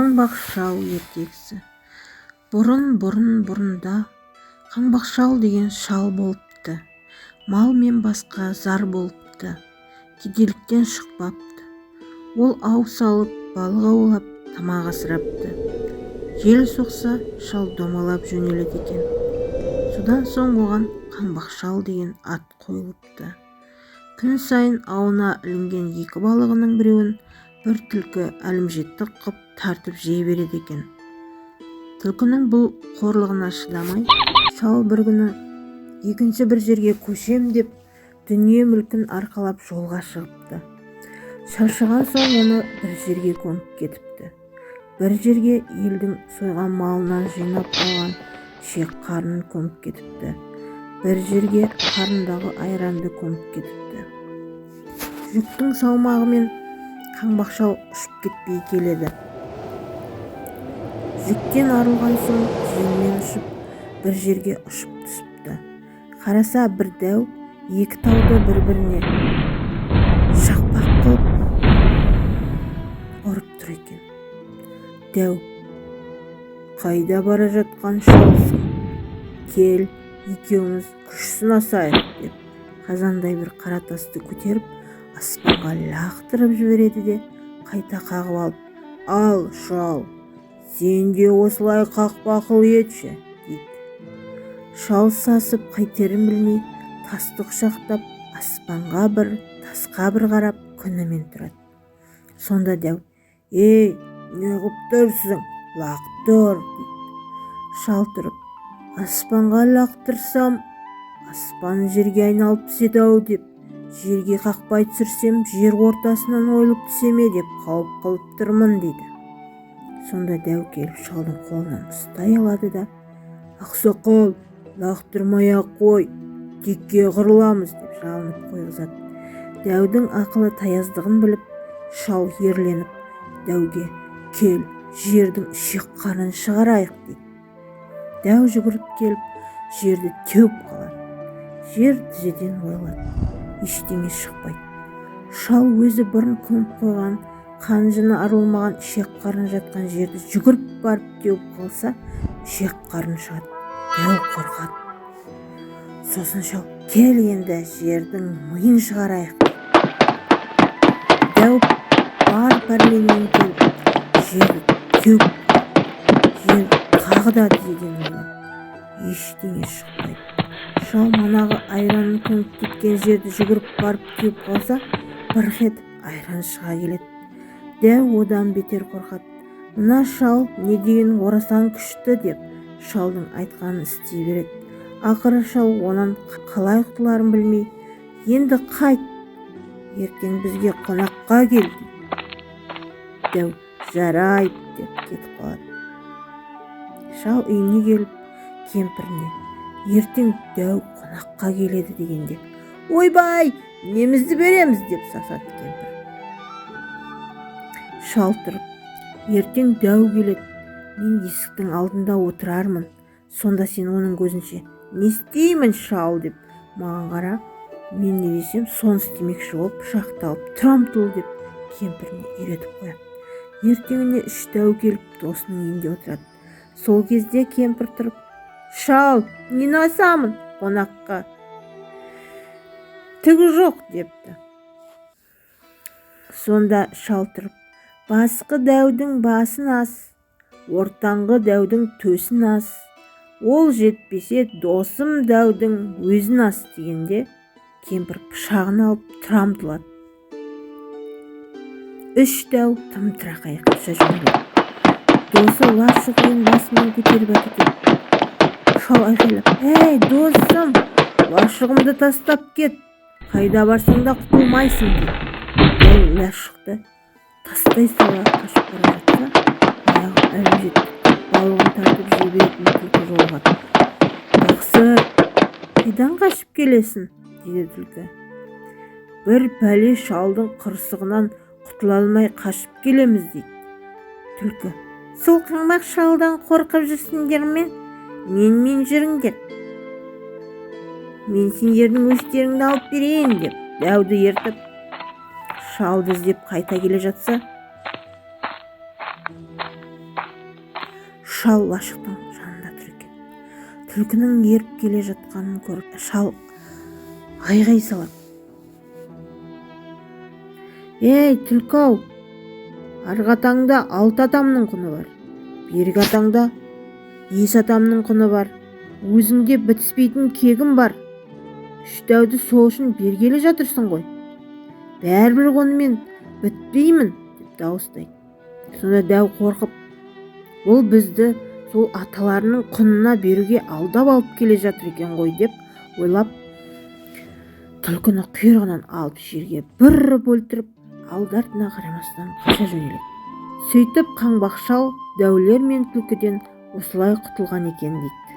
Қаңбақ шал ертегісі. Бұрында қаңбақ шал деген шал болыпты. Мал мен басқа зар болыпты. Кедейліктен шықпапты. Ол ау салып, балық аулап, тамақ асырапты. Жел соқса, шал домалап жөнеледі екен. Содан соң оған қаңбақ шал деген ат қойылыпты. Күн сайын ауына ілінген екі балығының біреуін бір түлкі әлімжеттік қып тартып жей береді екен. Түлкінің бұл қорлығына шыдамай, шал бір күні екінші бір жерге көшем деп дүние мүлкін арқалап жолға шығыпты. Шаршаған соң оны бір жерге көміп кетіпті. Бір жерге елдің сойған малынан жинап алған шек қарнын көміп кетіпті. Бір жерге қарындағы айранды көміп кетіпті. Жүктің салмағымен қаңбақ шал ұшып кетпей келеді. Жүктен арылған соң желмен ұшып бір жерге ұшып түсіпті. Қараса бір дәу екі тауды бір-біріне шақпақ қылып ұрып тұр екен. Дәу: "Қайда бара жатқан шалсың? Кел, екеуміз күш сынасайық" деп қазандай бір қара тасты көтеріп аспанға лақтырып жібереді де қайта қағып алып: "Ал, шал, сен де осылай қақпақыл етші" дейді. Шал сасып қайтерін білмей тасты құшақтап аспанға бір, тасқа бір қарап күнімен тұрады. Сонда дәу: "Ей, не қып тұрсың? Лақтыр" дейді. Шал тұрып: "Аспанға лақтырсам, аспан жерге айналып түседі-ау деп, жерге қақпай түсірсем, жер ортасынан ойылып түсеме деп қауіп қылып тұрмын" дейді. Сонда дәу келіп шалдың қолынан ұстай алады да: "Ақсақал, лақтырмай-ақ қой, текке қырыламыз" деп жалынып қойғызады. Дәудің ақылы таяздығын біліп, шал ерленіп дәуге: "Кел, жердің шек қарнын шығарайық" дейді. Дәу жүгіріп келіп жерді теуіп қалады. Жер тізеден ойылады. Ештеңе шықпайды. Шал өзі бұрын көміп қойған, қанжыны арылмаған шек қарын жатқан жерді жүгіріп барып теуіп қалса, шек қарын шығады. Дәу қорқады. Сосын шал: "Кел енді, жердің миын шығарайық" дейді. Дәу бар пәрменімен келіп жерді теуіп жер тағы да тізеден ойылады. Ештеңе шықпайды. Шал манағы айранын көміп кеткен жерді жүгіріп барып теуіп қалса, бұрқ етіп айран шыға келеді. Дәу одан бетер қорқады. Мына шал не деген орасан күшті деп шалдың айтқанын істей береді. Ақыры шал онан қалай құтыларын білмей: "Енді қайт, ертең бізге қонаққа кел" дейді. Дәу: "Жарайды" деп кетіп қалады. Шал үйіне келіп кемпіріне: "Ертең дәу қонаққа келеді" дегенде: "Ойбай, немізді береміз" деп сасады кемпір. Шал тұрып: "Ертең дәу келеді, мен есіктің алдында отырармын. Сонда сен оның көзінше не істеймін шал деп маған қара, мен не десем соны істемекші болып пышақты алып тұрам тұл" деп кемпіріне үйретіп қояды. Ертеңіне үш дәу келіп досының үйінде отырады. Сол кезде кемпір тұрып: "Шал, нені асамын қонаққа? Түгі жоқ" депті. Сонда шал тұрып: "Басқы дәудің басын ас, ортаңғы дәудің төсін ас, ол жетпесе досым дәудің өзін ас" дегенде кемпір пышағын алып тұрам тұлады. Үш дәу тым-тырақай қаша жөнеледі. Досы лашық үйін басымен көтеріп әкетеді. Шал айқайлап: "Ей, досым, лашығымды тастап кет, қайда барсаң да құтылмайсың" дейді. Дәу лашықты тастай сала қашып бара жатса, аяғы әлімжеттік балығын тартып жей беретін түлкі жолығады. "Жақсы, қайдан қашып келесің?" дейді түлкі. "Бір пәле шалдың қырсығынан құтыла алмай қашып келеміз" дейді. Түлкі: "Сол қаңбақ шалдан қорқып жүрсіңдер ме? Менімен жүріңдер, мен сендердің өштеріңді алып берейін" деп дәуді ертіп шалды іздеп қайта келе жатса, шал лашықтың жанында тұр екен. Түлкінің еріп келе жатқанын көріп шал айғай салады. Ей түлкі-ау, арғы атаңда 6 атамның құны бар, бергі атаңда 7 атамның құны бар, өзіңде бітіспейтін кегім бар, 3 дәуді сол үшін бергелі жатырсың ғой, бәрібір онымен бітпеймін деп дауыстайды. Сонда дәу қорқып, ол бізді сол аталарының құнына беруге алдап алып келе жатыр екен ғой деп ойлап, түлкіні құйрығынан алып жерге бір өлтіріп, алды-артына қарамастан қаша жөнеледі. Сөйтіп қаңбақ шал дәулер мен түлкіден осылай құтылған екен дейді.